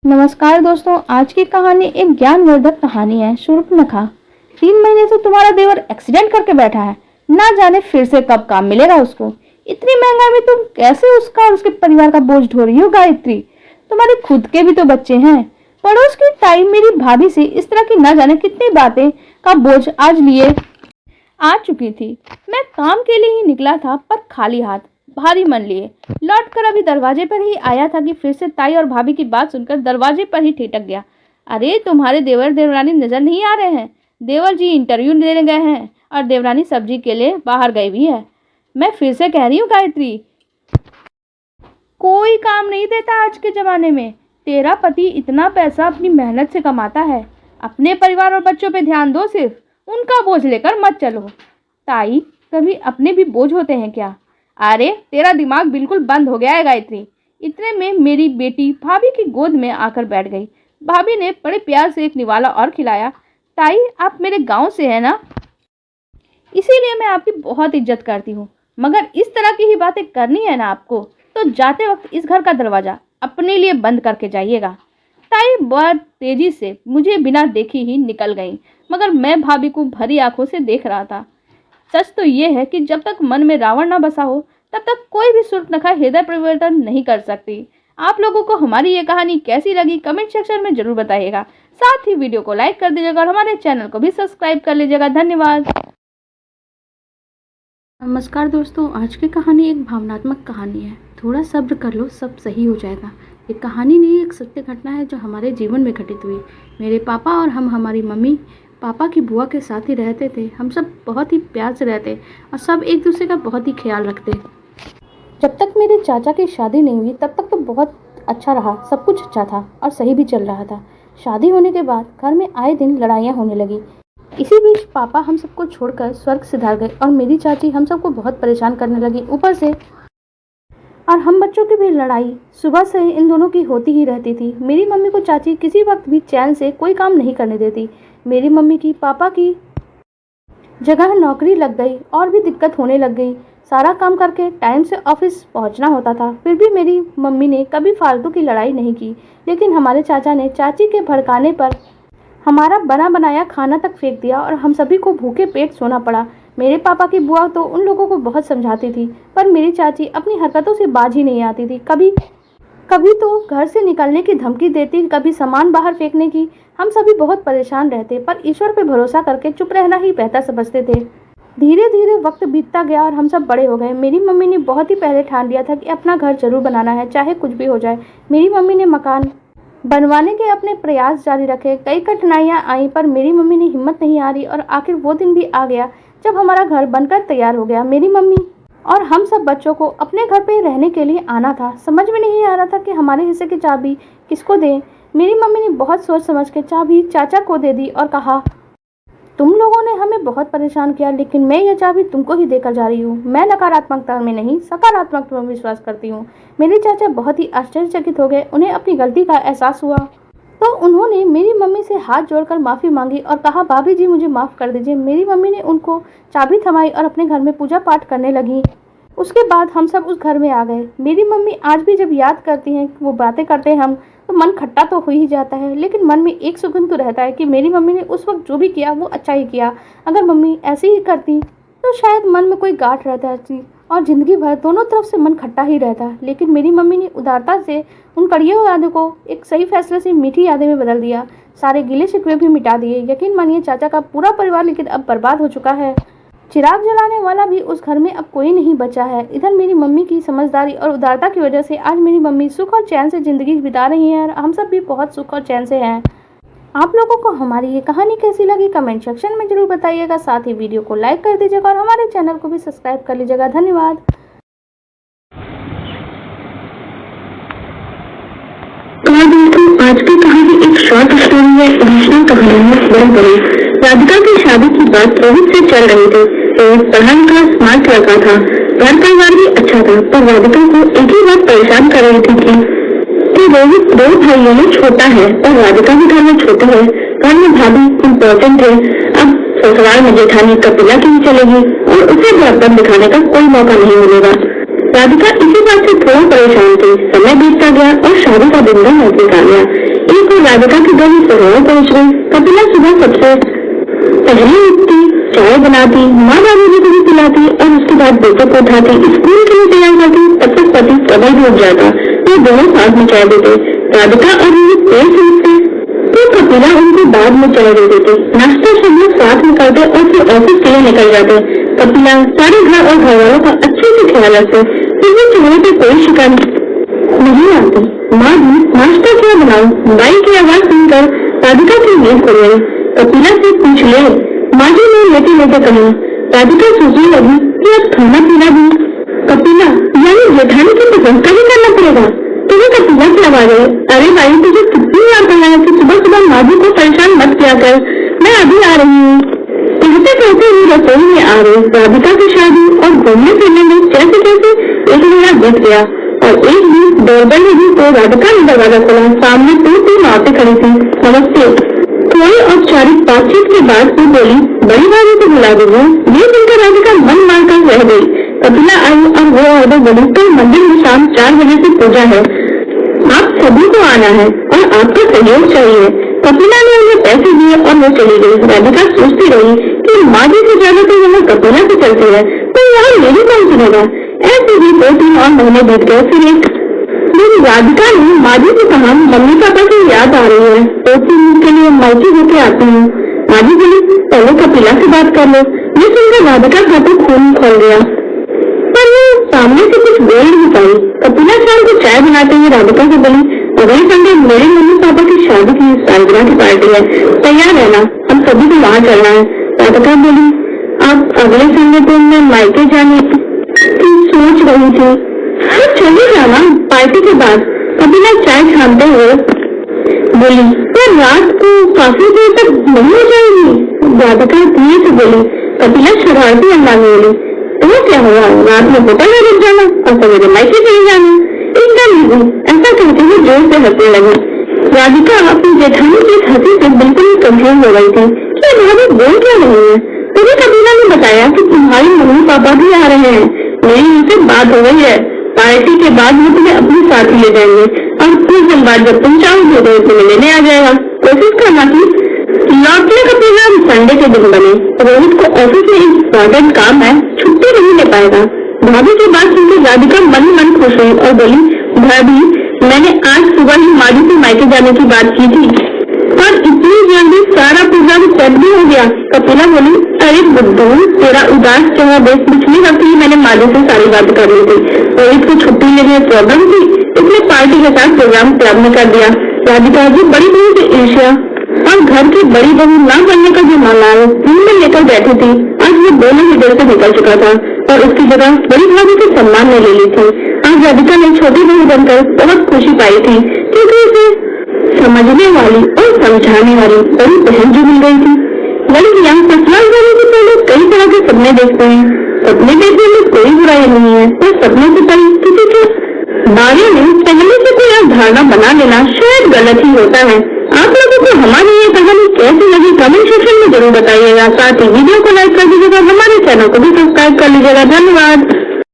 नमस्कार दोस्तों, आज की कहानी एक ज्ञानवर्धक कहानी है। शूर्पणखा। 3 महीने से तुम्हारा देवर एक्सीडेंट करके बैठा है। ना जाने फिर से कब काम मिलेगा उसको। इतनी महंगाई में तुम कैसे उसका और उसके परिवार का बोझ ढो रही हो गायत्री? तुम्हारे खुद के भी तो बच्चे हैं। पड़ोस की ताई मेरी भाभी से इस तरह की ना जाने कितनी बातें का बोझ आज लिए आ चुकी थी। मैं काम के लिए ही निकला था, पर खाली हाथ, भारी मन लिए लौट कर अभी दरवाजे पर ही आया था कि फिर से ताई और भाभी की बात सुनकर दरवाजे पर ही ठिठक गया। अरे तुम्हारे देवर देवरानी नजर नहीं आ रहे हैं? देवर जी इंटरव्यू देने गए हैं और देवरानी सब्जी के लिए बाहर गई हुई है। मैं फिर से कह रही हूँ गायत्री, कोई काम नहीं देता आज के जमाने में। तेरा पति इतना पैसा अपनी मेहनत से कमाता है। अपने परिवार और बच्चों पे ध्यान दो, सिर्फ उनका बोझ लेकर मत चलो। ताई, कभी अपने भी बोझ होते हैं क्या? अरे तेरा दिमाग बिल्कुल बंद हो गया है गायत्री। इतने में मेरी बेटी भाभी की गोद में आकर बैठ गई। भाभी ने बड़े प्यार से एक निवाला और खिलाया। ताई, आप मेरे गांव से हैं ना, इसीलिए मैं आपकी बहुत इज्जत करती हूँ। मगर इस तरह की ही बातें करनी है ना आपको, तो जाते वक्त इस घर का दरवाजा अपने लिए बंद करके जाइएगा। ताई बहुत तेजी से मुझे बिना देखे ही निकल गई, मगर मैं भाभी को भरी आंखों से देख रहा था। सच तो ये है कि जब तक मन में रावण न बसा हो, तब तक कोई भी शूर्पणखा हृदय परिवर्तन नहीं कर सकती। आप लोगों को हमारी ये कहानी कैसी लगी कमेंट सेक्शन में जरूर बताइएगा। साथ ही वीडियो को लाइक कर दीजिएगा और हमारे चैनल को भी सब्सक्राइब कर लीजिएगा। धन्यवाद। नमस्कार दोस्तों, आज की कहानी एक भावनात्मक कहानी है। थोड़ा सब्र कर लो, सब सही हो जाएगा। ये कहानी नहीं, एक सत्य घटना है जो हमारे जीवन में घटित हुई। मेरे पापा और हम हमारी मम्मी पापा की बुआ के साथ ही रहते थे। हम सब बहुत ही प्यार से रहते और सब एक दूसरे का बहुत ही ख्याल रखते। जब तक मेरे चाचा की शादी नहीं हुई तब तक तो बहुत अच्छा रहा, सब कुछ अच्छा था और सही भी चल रहा था। शादी होने के बाद घर में आए दिन लड़ाइयाँ होने लगी। इसी बीच पापा हम सबको छोड़कर स्वर्ग सिधार गए और मेरी चाची हम सबको बहुत परेशान करने लगी। ऊपर से और हम बच्चों की भी लड़ाई सुबह से इन दोनों की होती ही रहती थी। मेरी मम्मी को चाची किसी वक्त भी चैन से कोई काम नहीं करने देती। मेरी मम्मी की पापा की जगह नौकरी लग गई और भी दिक्कत होने लग गई। सारा काम करके टाइम से ऑफिस पहुंचना होता था, फिर भी मेरी मम्मी ने कभी फालतू की लड़ाई नहीं की। लेकिन हमारे चाचा ने चाची के भड़काने पर हमारा बना बनाया खाना तक फेंक दिया और हम सभी को भूखे पेट सोना पड़ा। मेरे पापा की बुआ तो उन लोगों को बहुत समझाती थी, पर मेरी चाची अपनी हरकतों से बाज ही नहीं आती थी। कभी तो घर से निकलने की धमकी देती, कभी सामान बाहर फेंकने की। हम सभी बहुत परेशान रहते, पर ईश्वर पे भरोसा करके चुप रहना ही बेहतर समझते थे। धीरे धीरे वक्त बीतता गया और हम सब बड़े हो गए। मेरी मम्मी ने बहुत ही पहले ठान लिया था कि अपना घर जरूर बनाना है, चाहे कुछ भी हो जाए। मेरी मम्मी ने मकान बनवाने के अपने प्रयास जारी रखे। कई कठिनाइयाँ आई, पर मेरी मम्मी ने हिम्मत नहीं हारी और आखिर वो दिन भी आ गया जब हमारा घर बनकर तैयार हो गया। मेरी मम्मी और हम सब बच्चों को अपने घर पे रहने के लिए आना था। समझ में नहीं आ रहा था कि हमारे हिस्से की चाबी किसको दें। मेरी मम्मी ने बहुत सोच समझ के चाबी चाचा को दे दी और कहा, तुम लोगों ने हमें बहुत परेशान किया, लेकिन मैं यह चाबी तुमको ही देकर जा रही हूँ। मैं नकारात्मकता में नहीं, सकारात्मकता में विश्वास करती हूँ। मेरे चाचा बहुत ही आश्चर्यचकित हो गए। उन्हें अपनी गलती का एहसास हुआ तो उन्होंने मेरी मम्मी से हाथ जोड़कर माफ़ी मांगी और कहा, भाभी जी मुझे माफ़ कर दीजिए। मेरी मम्मी ने उनको चाबी थमाई और अपने घर में पूजा पाठ करने लगी। उसके बाद हम सब उस घर में आ गए। मेरी मम्मी आज भी जब याद करती हैं, वो बातें करते हैं हम, तो मन खट्टा तो हो ही जाता है, लेकिन मन में एक सुकून तो रहता है कि मेरी मम्मी ने उस वक्त जो भी किया वो अच्छा ही किया। अगर मम्मी ऐसे ही करती तो शायद मन में कोई गांठ रहता थी और ज़िंदगी भर दोनों तरफ से मन खट्टा ही रहता। लेकिन मेरी मम्मी ने उदारता से उन कड़ियों यादों को एक सही फैसले से मीठी यादें में बदल दिया। सारे गिले शिकवे भी मिटा दिए। यकीन मानिए, चाचा का पूरा परिवार लेकिन अब बर्बाद हो चुका है। चिराग जलाने वाला भी उस घर में अब कोई नहीं बचा है। इधर मेरी मम्मी की समझदारी और उदारता की वजह से आज मेरी मम्मी सुख और चैन से ज़िंदगी बिता रही हैं और हम सब भी बहुत सुख और चैन से हैं। आप लोगों को हमारी ये कहानी कैसी लगी कमेंट सेक्शन में जरूर बताइएगा। साथ ही वीडियो को लाइक कर दीजिएगा और हमारे चैनल को भी सब्सक्राइब कर लीजिएगा। धन्यवाद। आज की कहानी एक शॉर्ट स्टोरी है, ओरिजिनल कहानी है। बड़ी राधिका की शादी की बात रोहित से चल रही थी। रोहित पढ़ा लिखा स्मार्ट लड़का था, घर परिवार भी अच्छा था, पर राधिका को एक ही बात परेशान कर रही थी कि रोहित 2 भाइयों में छोटा है और राधिका भी घर में छोटी है। घर में भाभी इम्पोर्टेंट है। अब ससुराल में जेठानी कपिला की चलेगी और उसे बर्तन दिखाने का कोई मौका नहीं मिलेगा। राधिका इसी बात से थोड़ा परेशान थी। समय बीतता गया और शादी का दिन नजदीक आ गया। एक और राधिका के घर सरोवर पहुंच गई। कपिला सुबह सबसे पहले उठती, चाय बनाती, माँ बाबूजी को भी पिलाती और उसके बाद बेटे को उठाती, स्कूल के लिए तैयार करती। तब तक पति कमर भी उठ जाता। वो दोनों साथ में चाय देते। राधिका और रोहित पेड़ सीखते तो कपिला उनको बाद में चाय दे देते। नाश्ता सब लोग साथ में करते और फिर ऑफिस के लिए निकल जाते। कपिला सारे घर और घर वालों का अच्छे से ख्याल रखते। फिर भी चेहरे पे कोई शिकायत नहीं आती। माँ भी नाश्ता क्या बनाऊं? बाई की आवाज सुनकर राधिका की नींद खुल गई। कपिला से पूछ ले, माँ जी ने लेटे लेटे कहा। राधिका सोचने लगी कि अब खाना पीना भी कपिला यानी जेठानी की पसंद का ही करना पड़ेगा। तुम्हें कपिला की आवाज है, अरे भाई तुझे कितनी याद आया है कि सुबह सुबह माँ जी को परेशान मत किया कर, मैं अभी आ रही हूँ। कहते कहते ही रसोई में आ रही। राधिका की शादी और घूमने फिरने में कैसे कैसे एक महीना बीत गया और एक दिन डोरबेल लगी तो राधिका ने दरवाजा खोला। सामने 2-3 औरतें खड़ी थी। नमस्ते। थोड़ी औपचारिक बातचीत के बाद वो बोली, बड़ी भाभी को बुला दीजिए। ये सुनकर राधिका मन मारकर रह गई। कपिला आई और वो ऑर्डर बोली, कल मंदिर में शाम 4 बजे से पूजा है, आप सभी को आना है और आपका सहयोग चाहिए। कपिला ने उन्हें पैसे दिए और वो चली गई। राधिका सोचती रही कि माँ जी से ज्यादा तो यहाँ कपिला से चलती है, तो यहाँ मेरी कौन सुनेगा। ऐसे ही 2-3 और महीने बीत गए। फिर एक दिन राधिका ने माँ जी से कहा, मम्मी पापा की याद आ रही है, 2-3 दिन के लिए मायके होके आती हूँ। माँ जी बोली, पहले कपिला से बात कर लो। ये सुनकर राधिका का तो खून खोल गया, पर वो सामने से कुछ बोल नहीं पाई। कपिला शाम को चाय बनाते हुए राधिका से बोली, अगले संडे मेरे मम्मी पापा की शादी की सालगिरह की पार्टी है, तैयार रहना, हम सभी को वहाँ चलना है। राधिका बोली, आप अगले संडे तो मैं मायके जाने की सोच रही थी। हाँ चले जाना पार्टी के बाद। कपिला चाय छानते हुए बोली, पर रात को काफी देर तक नहीं हो जाएगी। राधिका धीरे से बोली। कपिला शरारती अंदाज में बोली, तो क्या हुआ, रात में होटल में रुक जाना और सवेरे मायके चले जाना, एकदम ऐसा कहते हुए जोर से हंसने लगी। राधिका अपनी जेठानी की हंसी से बिल्कुल कंफ्यूज हो गई थी कि भाभी बोल क्या रही है। तभी कपिला ने बताया कि तुम्हारे मम्मी पापा भी आ रहे हैं, मेरी उनसे बात हो गई है, पार्टी के बाद वो तुम्हें अपने साथ ही ले जाएंगे और कुछ दिन बाद जब तुम चाहोगे तो तुम्हें लेने आ जाएगा। कोशिश करना कि लौटने का प्रोग्राम संडे के दिन बने। रोहित को ऑफिस में इम्पोर्टेंट काम है, छुट्टी नहीं ले पाएगा। भाभी की बात सुनकर राधिका मन खुश हुई और बोली, भाभी मैंने आज सुबह ही माँ जी से मायके जाने की बात की थी और इतनी जल्दी सारा प्रोग्राम सेट भी हो गया। कपिला बोली, अरे बुद्धू, तेरा उदास चेहरा देख पिछली हफ्ते ही मैंने माँ जी से सारी बात कर ली थी। रोहित को छुट्टी लेने में प्रॉब्लम थी, इसलिए पार्टी के साथ प्रोग्राम क्लब में कर दिया। राधिका जी बड़ी बहू से ईर्ष्या और घर की बड़ी बहू न बनने का जो मलाल दिल में लेकर बैठी थी, आज वो दोनों ही दिल से निकल चुका था और उसकी जगह बड़ी भाभी के सम्मान में ले ली थी। आज राधिका ने छोटी बहू बनकर बहुत खुशी पाई थी, क्योंकि उसे समझने वाली और समझाने वाली बड़ी बहन जो मिल गई थी। बड़ी यहाँ ससुराल जाने से पहले कई तरह के सपने देखते हैं, सपने देखने में कोई बुराई नहीं है, पर सपने से पहले किसी के बारे में पहले से कोई धारणा बना लेना शायद गलत ही होता है। आप लोगों को हमारी ये कहानी कैसी लगी कमेंट सेक्शन में जरूर बताइएगा। साथ ही वीडियो को लाइक कर दीजिएगा, हमारे चैनल को भी सब्सक्राइब कर लीजिएगा। धन्यवाद।